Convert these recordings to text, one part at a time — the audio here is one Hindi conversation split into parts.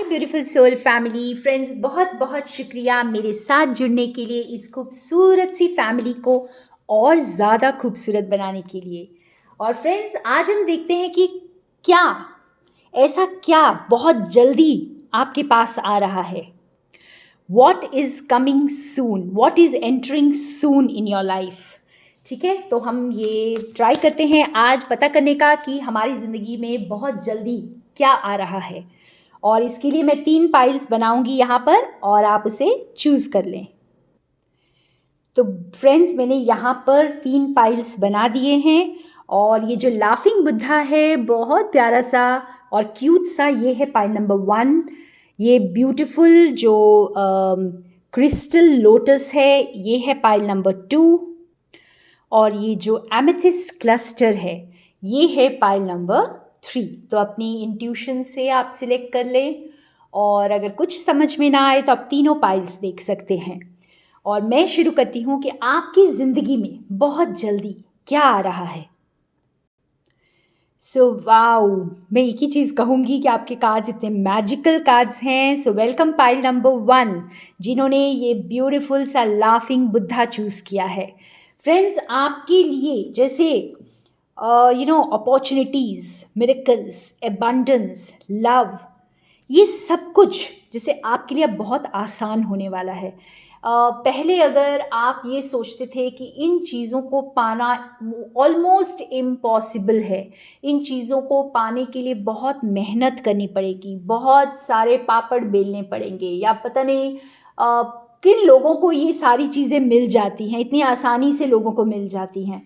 ब्यूटीफुल सोल फैमिली फ्रेंड्स, बहुत बहुत शुक्रिया मेरे साथ जुड़ने के लिए, इस खूबसूरत सी फैमिली को और ज़्यादा खूबसूरत बनाने के लिए। और फ्रेंड्स, आज हम देखते हैं कि क्या ऐसा क्या बहुत जल्दी आपके पास आ रहा है। What is coming soon, what is entering soon in your life. ठीक है, तो हम ये ट्राई करते हैं आज पता करने का कि हमारी ज़िंदगी में बहुत जल्दी क्या आ रहा है। और इसके लिए मैं 3 पाइल्स बनाऊंगी यहाँ पर और आप उसे चूज़ कर लें। तो फ्रेंड्स, मैंने यहाँ पर 3 पाइल्स बना दिए हैं और ये जो लाफिंग बुद्धा है बहुत प्यारा सा और क्यूट सा, ये है पाइल नंबर 1। ये ब्यूटीफुल जो क्रिस्टल लोटस है, ये है पाइल नंबर 2। और ये जो एमेथिस्ट क्लस्टर है, ये है पाइल नंबर 3। तो अपनी इंट्यूशन से आप सिलेक्ट कर लें और अगर कुछ समझ में ना आए तो आप तीनों पाइल्स देख सकते हैं। और मैं शुरू करती हूँ कि आपकी ज़िंदगी में बहुत जल्दी क्या आ रहा है। सो वाओ, मैं एक ही चीज़ कहूँगी कि आपके कार्ड्स इतने मैजिकल कार्ड्स हैं। सो वेलकम पाइल नंबर 1, जिन्होंने ये ब्यूटीफुल सा लाफिंग बुद्धा चूज़ किया है। फ्रेंड्स, आपके लिए जैसे अपॉर्चुनिटीज़, मिरेकल्स, एबंडेंस, लव, ये सब कुछ जैसे आपके लिए अब बहुत आसान होने वाला है। पहले अगर आप ये सोचते थे कि इन चीज़ों को पाना ऑलमोस्ट इम्पॉसिबल है, इन चीज़ों को पाने के लिए बहुत मेहनत करनी पड़ेगी, बहुत सारे पापड़ बेलने पड़ेंगे, या पता नहीं किन लोगों को ये सारी चीज़ें मिल जाती हैं, इतनी आसानी से लोगों को मिल जाती हैं।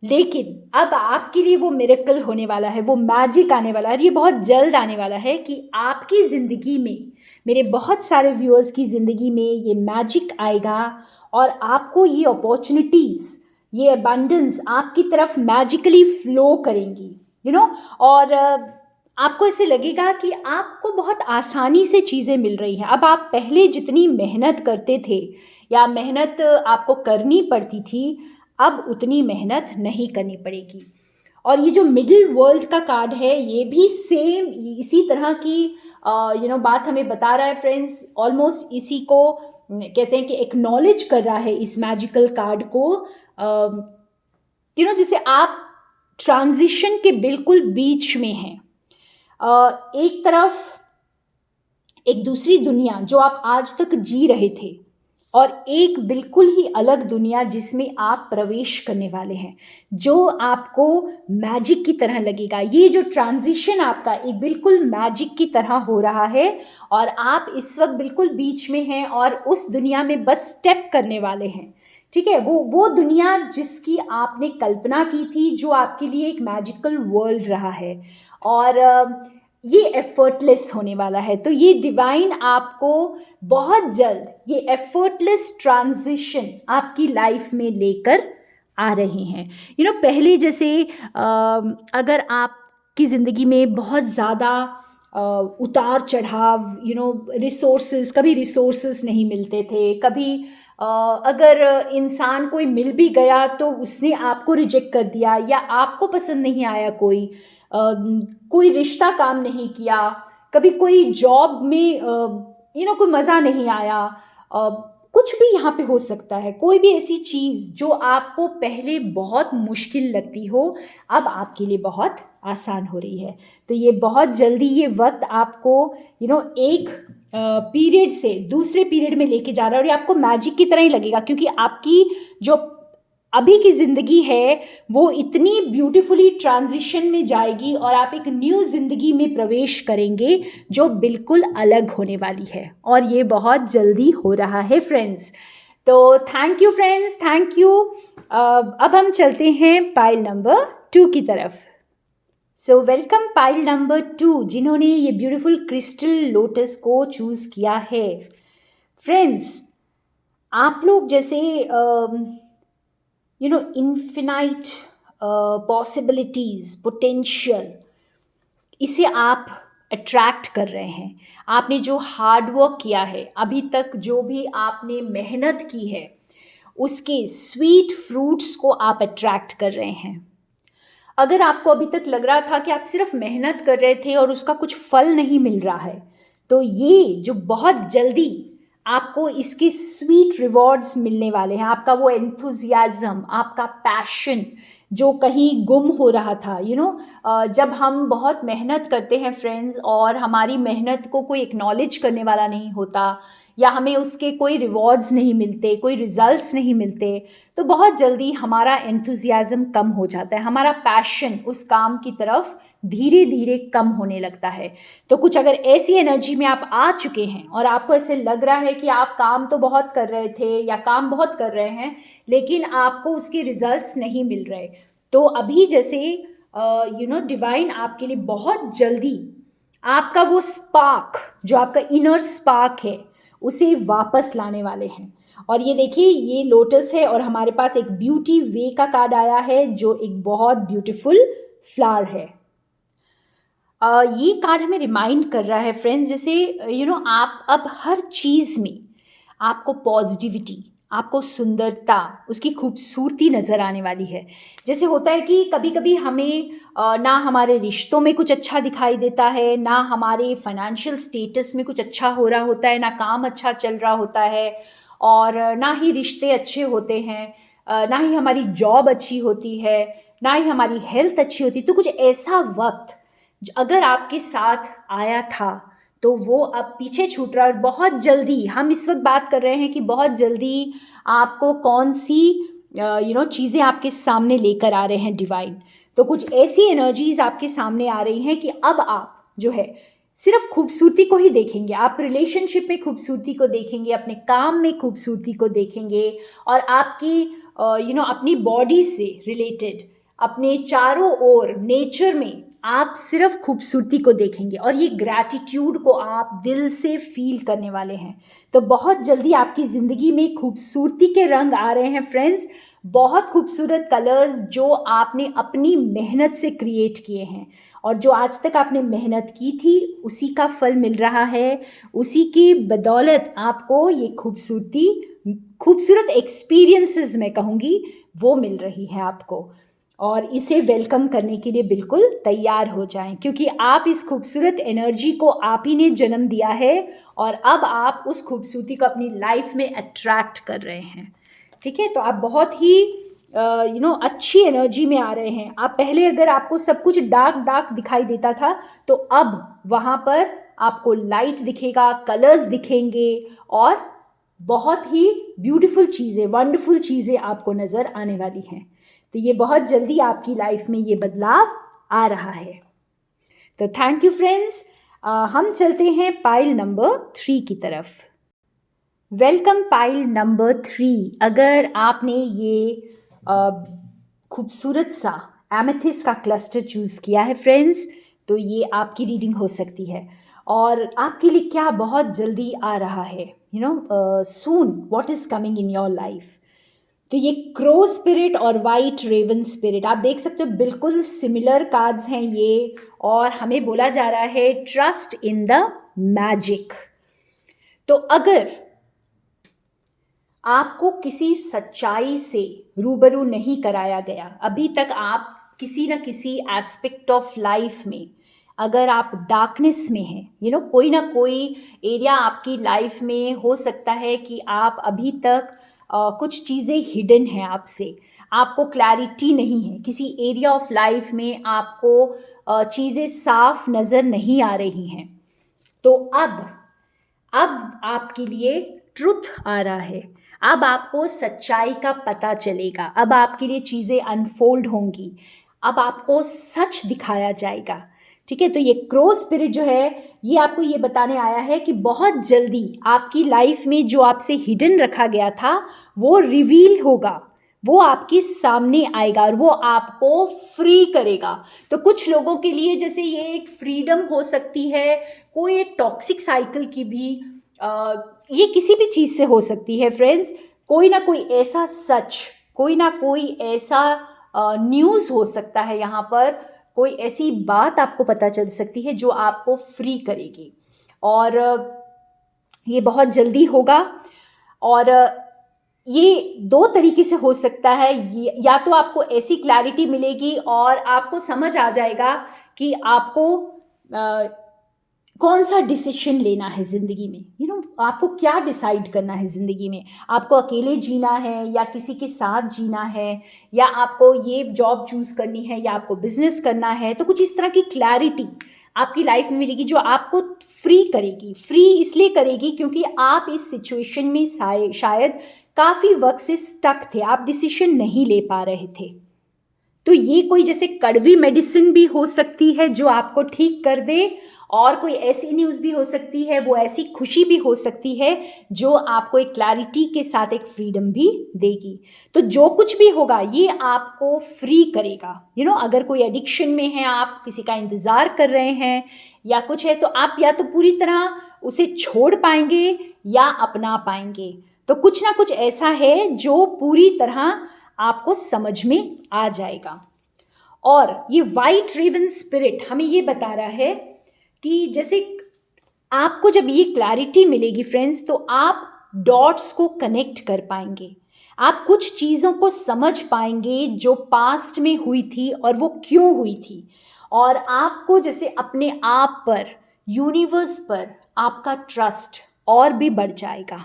लेकिन अब आपके लिए वो मिरेकल होने वाला है, वो मैजिक आने वाला है, ये बहुत जल्द आने वाला है कि आपकी ज़िंदगी में, मेरे बहुत सारे व्यूअर्स की ज़िंदगी में ये मैजिक आएगा और आपको ये अपॉर्चुनिटीज़, ये अबंडेंस आपकी तरफ मैजिकली फ्लो करेंगी, और आपको ऐसे लगेगा कि आपको बहुत आसानी से चीज़ें मिल रही हैं। अब आप पहले जितनी मेहनत करते थे या मेहनत आपको करनी पड़ती थी, अब उतनी मेहनत नहीं करनी पड़ेगी। और ये जो मिडिल वर्ल्ड का कार्ड है, ये भी सेम इसी तरह की बात हमें बता रहा है फ्रेंड्स। ऑलमोस्ट इसी को कहते हैं कि एक्नॉलेज कर रहा है इस मैजिकल कार्ड को। जैसे आप ट्रांजिशन के बिल्कुल बीच में हैं। एक तरफ एक दूसरी दुनिया जो आप आज तक जी रहे थे, और एक बिल्कुल ही अलग दुनिया जिसमें आप प्रवेश करने वाले हैं, जो आपको मैजिक की तरह लगेगा। ये जो ट्रांजिशन आपका एक बिल्कुल मैजिक की तरह हो रहा है और आप इस वक्त बिल्कुल बीच में हैं और उस दुनिया में बस स्टेप करने वाले हैं। ठीक है, वो दुनिया जिसकी आपने कल्पना की थी, जो आपके लिए एक मैजिकल वर्ल्ड रहा है, और ये एफर्टलेस होने वाला है। तो ये डिवाइन आपको बहुत जल्द ये एफर्टलेस ट्रांजिशन आपकी लाइफ में लेकर आ रहे हैं। पहले जैसे अगर आपकी ज़िंदगी में बहुत ज़्यादा उतार चढ़ाव, रिसोर्सेज, कभी रिसोर्सेज नहीं मिलते थे, कभी अगर इंसान कोई मिल भी गया तो उसने आपको रिजेक्ट कर दिया, या आपको पसंद नहीं आया कोई रिश्ता काम नहीं किया, कभी कोई जॉब में कोई मज़ा नहीं आया, कुछ भी यहाँ पे हो सकता है। कोई भी ऐसी चीज़ जो आपको पहले बहुत मुश्किल लगती हो, अब आपके लिए बहुत आसान हो रही है। तो ये बहुत जल्दी ये वक्त आपको एक पीरियड से दूसरे पीरियड में लेके जा रहा है, और ये आपको मैजिक की तरह ही लगेगा, क्योंकि आपकी जो अभी की ज़िंदगी है वो इतनी ब्यूटीफुली ट्रांजिशन में जाएगी और आप एक न्यू ज़िंदगी में प्रवेश करेंगे जो बिल्कुल अलग होने वाली है, और ये बहुत जल्दी हो रहा है फ्रेंड्स। तो thank you friends, thank you. अब हम चलते हैं पाइल नंबर 2 की तरफ। सो वेलकम पाइल नंबर 2, जिन्होंने ये ब्यूटीफुल क्रिस्टल लोटस को चूज़ किया है। फ्रेंड्स, आप लोग जैसे इन्फिनाइट पॉसिबिलिटीज़, पोटेंशियल, इसे आप अट्रैक्ट कर रहे हैं। आपने जो हार्ड वर्क किया है अभी तक, जो भी आपने मेहनत की है, उसके स्वीट फ्रूट्स को आप अट्रैक्ट कर रहे हैं। अगर आपको अभी तक लग रहा था कि आप सिर्फ मेहनत कर रहे थे और उसका कुछ फल नहीं मिल रहा है, तो ये जो बहुत जल्दी आपको इसके स्वीट रिवॉर्ड्स मिलने वाले हैं, आपका वो एंथुजियाज्म, आपका पैशन जो कहीं गुम हो रहा था, जब हम बहुत मेहनत करते हैं फ्रेंड्स और हमारी मेहनत को कोई एक्नॉलेज करने वाला नहीं होता या हमें उसके कोई रिवॉर्ड्स नहीं मिलते, कोई रिजल्ट्स नहीं मिलते, तो बहुत जल्दी हमारा एंथुजियाज्म कम हो जाता है, हमारा पैशन उस काम की तरफ धीरे धीरे कम होने लगता है। तो कुछ अगर ऐसी एनर्जी में आप आ चुके हैं और आपको ऐसे लग रहा है कि आप काम तो बहुत कर रहे थे या काम बहुत कर रहे हैं लेकिन आपको उसके रिजल्ट्स नहीं मिल रहे, तो अभी जैसे डिवाइन आपके लिए बहुत जल्दी आपका वो स्पार्क, जो आपका इनर स्पार्क है, उसे वापस लाने वाले हैं। और ये देखिए, ये लोटस है और हमारे पास एक ब्यूटी वे का कार्ड आया है जो एक बहुत ब्यूटीफुल फ्लावर है। ये कार्ड हमें रिमाइंड कर रहा है फ्रेंड्स, जैसे आप अब हर चीज़ में आपको पॉजिटिविटी, आपको सुंदरता, उसकी खूबसूरती नज़र आने वाली है। जैसे होता है कि कभी कभी हमें ना हमारे रिश्तों में कुछ अच्छा दिखाई देता है, ना हमारे फाइनेंशियल स्टेटस में कुछ अच्छा हो रहा होता है, ना काम अच्छा चल रहा होता है और ना ही रिश्ते अच्छे होते हैं, ना ही हमारी जॉब अच्छी होती है, ना ही हमारी हेल्थ अच्छी होती। तो कुछ ऐसा वक्त अगर आपके साथ आया था तो वो अब पीछे छूट रहा है और बहुत जल्दी, हम इस वक्त बात कर रहे हैं कि बहुत जल्दी आपको कौन सी चीज़ें आपके सामने लेकर आ रहे हैं डिवाइन। तो कुछ ऐसी एनर्जीज आपके सामने आ रही हैं कि अब आप जो है सिर्फ खूबसूरती को ही देखेंगे, आप रिलेशनशिप में खूबसूरती को देखेंगे, अपने काम में खूबसूरती को देखेंगे और आपकी अपनी बॉडी से रिलेटेड, अपने चारों ओर नेचर में आप सिर्फ खूबसूरती को देखेंगे और ये ग्रैटिट्यूड को आप दिल से फील करने वाले हैं। तो बहुत जल्दी आपकी ज़िंदगी में खूबसूरती के रंग आ रहे हैं फ्रेंड्स, बहुत खूबसूरत कलर्स जो आपने अपनी मेहनत से क्रिएट किए हैं और जो आज तक आपने मेहनत की थी उसी का फल मिल रहा है, उसी की बदौलत आपको ये खूबसूरत एक्सपीरियंसेस मैं कहूँगी वो मिल रही है आपको। और इसे वेलकम करने के लिए बिल्कुल तैयार हो जाएं, क्योंकि आप इस खूबसूरत एनर्जी को आप ही ने जन्म दिया है और अब आप उस खूबसूरती को अपनी लाइफ में अट्रैक्ट कर रहे हैं। ठीक है, तो आप बहुत ही अच्छी एनर्जी में आ रहे हैं। आप पहले अगर आपको सब कुछ डार्क डार्क दिखाई देता था तो अब वहाँ पर आपको लाइट दिखेगा, कलर्स दिखेंगे और बहुत ही ब्यूटीफुल चीज़ें, वंडरफुल चीज़ें आपको नज़र आने वाली हैं। तो ये बहुत जल्दी आपकी लाइफ में ये बदलाव आ रहा है। तो थैंक यू फ्रेंड्स। हम चलते हैं पाइल नंबर 3 की तरफ। Welcome pile number 3। अगर आपने ये खूबसूरत सा एमेथिस्ट का क्लस्टर चूज़ किया है फ्रेंड्स, तो ये आपकी रीडिंग हो सकती है और आपके लिए क्या बहुत जल्दी आ रहा है, soon what is coming in your life. तो ये क्रो स्पिरिट और वाइट रेवन स्पिरिट आप देख सकते हो, बिल्कुल सिमिलर कार्ड्स हैं ये और हमें बोला जा रहा है ट्रस्ट इन द मैजिक। तो अगर आपको किसी सच्चाई से रूबरू नहीं कराया गया अभी तक, आप किसी न किसी एस्पेक्ट ऑफ लाइफ में अगर आप डार्कनेस में हैं, कोई ना कोई एरिया आपकी लाइफ में हो सकता है कि आप अभी तक कुछ चीज़ें हिडन हैं आपसे, आपको क्लैरिटी नहीं है, किसी एरिया ऑफ लाइफ में आपको चीज़ें साफ नज़र नहीं आ रही हैं, तो अब आपके लिए ट्रुथ आ रहा है, अब आपको सच्चाई का पता चलेगा, अब आपके लिए चीज़ें अनफोल्ड होंगी, अब आपको सच दिखाया जाएगा। ठीक है, तो ये क्रो स्पिरिट जो है ये आपको ये बताने आया है कि बहुत जल्दी आपकी लाइफ में जो आपसे हिडन रखा गया था वो रिवील होगा, वो आपके सामने आएगा और वो आपको फ्री करेगा। तो कुछ लोगों के लिए जैसे ये एक फ्रीडम हो सकती है, कोई एक टॉक्सिक साइकिल की भी ये किसी भी चीज़ से हो सकती है फ्रेंड्स, कोई ना कोई ऐसा सच, कोई ना कोई ऐसा न्यूज़ हो सकता है, यहाँ पर कोई ऐसी बात आपको पता चल सकती है जो आपको फ्री करेगी और ये बहुत जल्दी होगा। और ये 2 तरीके से हो सकता है, या तो आपको ऐसी क्लैरिटी मिलेगी और आपको समझ आ जाएगा कि आपको कौन सा डिसीजन लेना है ज़िंदगी में, आपको क्या डिसाइड करना है ज़िंदगी में। आपको अकेले जीना है या किसी के साथ जीना है, या आपको ये जॉब चूज़ करनी है या आपको बिजनेस करना है। तो कुछ इस तरह की क्लैरिटी आपकी लाइफ में मिलेगी जो आपको फ्री करेगी। फ्री इसलिए करेगी क्योंकि आप इस सिचुएशन में शायद काफ़ी वक्त से स्टक थे, आप डिसीजन नहीं ले पा रहे थे। तो ये कोई जैसे कड़वी मेडिसिन भी हो सकती है जो आपको ठीक कर दे, और कोई ऐसी न्यूज़ भी हो सकती है, वो ऐसी खुशी भी हो सकती है जो आपको एक क्लैरिटी के साथ एक फ्रीडम भी देगी। तो जो कुछ भी होगा ये आपको फ्री करेगा। अगर कोई एडिक्शन में है, आप किसी का इंतज़ार कर रहे हैं या कुछ है, तो आप या तो पूरी तरह उसे छोड़ पाएंगे या अपना पाएंगे। तो कुछ ना कुछ ऐसा है जो पूरी तरह आपको समझ में आ जाएगा। और ये वाइट रेवन स्पिरिट हमें ये बता रहा है कि जैसे आपको जब ये क्लैरिटी मिलेगी फ्रेंड्स, तो आप डॉट्स को कनेक्ट कर पाएंगे। आप कुछ चीज़ों को समझ पाएंगे जो पास्ट में हुई थी और वो क्यों हुई थी, और आपको जैसे अपने आप पर, यूनिवर्स पर आपका ट्रस्ट और भी बढ़ जाएगा।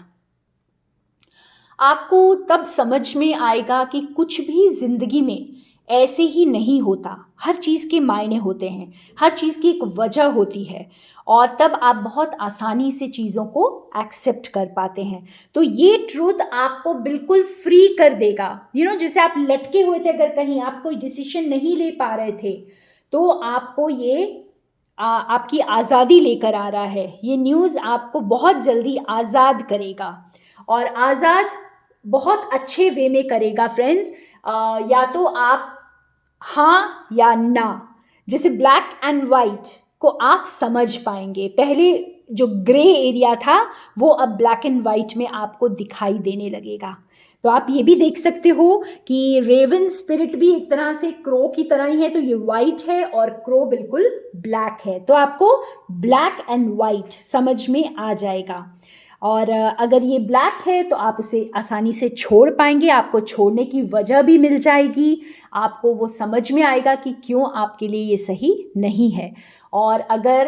आपको तब समझ में आएगा कि कुछ भी ज़िंदगी में ऐसे ही नहीं होता, हर चीज़ के मायने होते हैं, हर चीज़ की एक वजह होती है, और तब आप बहुत आसानी से चीज़ों को एक्सेप्ट कर पाते हैं। तो ये ट्रूथ आपको बिल्कुल फ्री कर देगा। जैसे आप लटके हुए थे, अगर कहीं आप कोई डिसीजन नहीं ले पा रहे थे, तो आपको ये आपकी आज़ादी लेकर आ रहा है। ये न्यूज़ आपको बहुत जल्दी आज़ाद करेगा, और आज़ाद बहुत अच्छे वे में करेगा फ्रेंड्स। या तो आप हाँ या ना, जैसे ब्लैक एंड वाइट को आप समझ पाएंगे। पहले जो ग्रे एरिया था वो अब ब्लैक एंड वाइट में आपको दिखाई देने लगेगा। तो आप ये भी देख सकते हो कि रेवन स्पिरिट भी एक तरह से क्रो की तरह ही है। तो ये वाइट है और क्रो बिल्कुल ब्लैक है, तो आपको ब्लैक एंड वाइट समझ में आ जाएगा। और अगर ये ब्लैक है तो आप उसे आसानी से छोड़ पाएंगे, आपको छोड़ने की वजह भी मिल जाएगी, आपको वो समझ में आएगा कि क्यों आपके लिए ये सही नहीं है। और अगर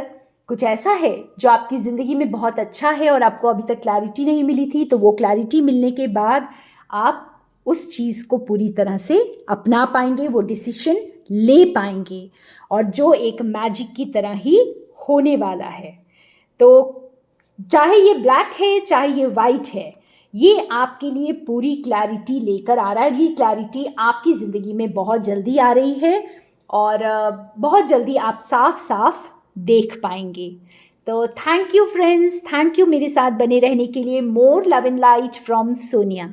कुछ ऐसा है जो आपकी ज़िंदगी में बहुत अच्छा है और आपको अभी तक क्लैरिटी नहीं मिली थी, तो वो क्लैरिटी मिलने के बाद आप उस चीज़ को पूरी तरह से अपना पाएंगे, वो डिसीजन ले पाएंगे, और जो एक मैजिक की तरह ही होने वाला है। तो चाहे ये ब्लैक है चाहे ये वाइट है, ये आपके लिए पूरी क्लैरिटी लेकर आ रहा है। ये क्लैरिटी आपकी ज़िंदगी में बहुत जल्दी आ रही है, और बहुत जल्दी आप साफ साफ देख पाएंगे। तो thank you friends, thank you मेरे साथ बने रहने के लिए। More love and light from Sonia.